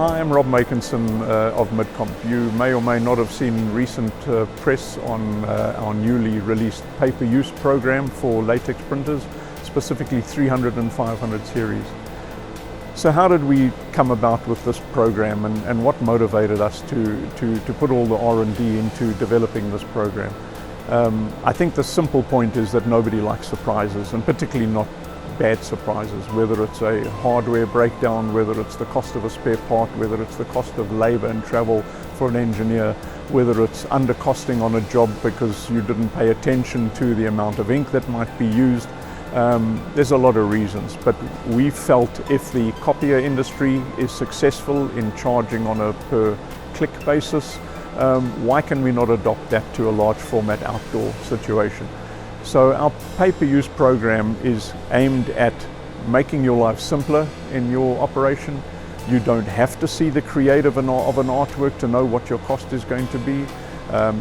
Hi, I'm Rob Makinson of Midcomp. You may or may not have seen recent press on our newly released Pay Per Use program for latex printers, specifically 300 and 500 series. So how did we come about with this program, and what motivated us to put all the R&D into developing this program? I think the simple point is that nobody likes surprises, and particularly not bad surprises, whether it's a hardware breakdown, whether it's the cost of a spare part, whether it's the cost of labor and travel for an engineer, whether it's undercosting on a job because you didn't pay attention to the amount of ink that might be used. There's a lot of reasons, but we felt if the copier industry is successful in charging on a per click basis, why can we not adopt that to a large format outdoor situation? So our pay-per-use program is aimed at making your life simpler in your operation. You don't have to see the creative of an artwork to know what your cost is going to be.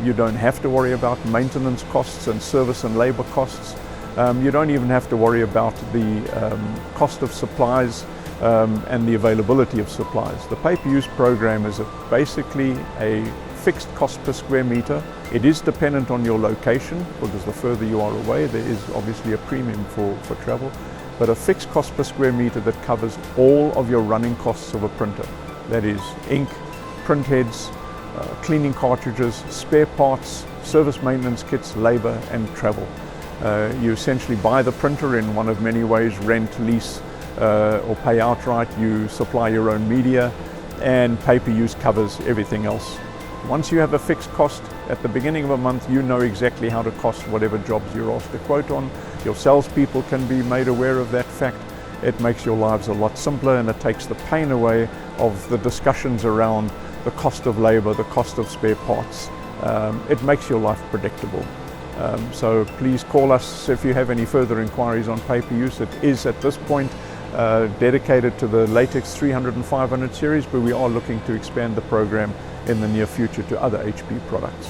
You don't have to worry about maintenance costs and service and labor costs. You don't even have to worry about the cost of supplies and the availability of supplies. The pay-per-use program is basically a fixed cost per square meter. It is dependent on your location, because the further you are away, there is obviously a premium for travel, but a fixed cost per square meter that covers all of your running costs of a printer. That is ink, print heads, cleaning cartridges, spare parts, service maintenance kits, labor and travel. You essentially buy the printer in one of many ways: rent, lease, or pay outright. You supply your own media, and pay-per-use covers everything else. Once you have a fixed cost at the beginning of a month, you know exactly how to cost whatever jobs you're asked to quote on. Your salespeople can be made aware of that fact. It makes your lives a lot simpler, and it takes the pain away of the discussions around the cost of labor, the cost of spare parts. It makes your life predictable. So please call us if you have any further inquiries on pay-per-use. It is at this point dedicated to the latex 300 and 500 series, but we are looking to expand the program in the near future to other HP products.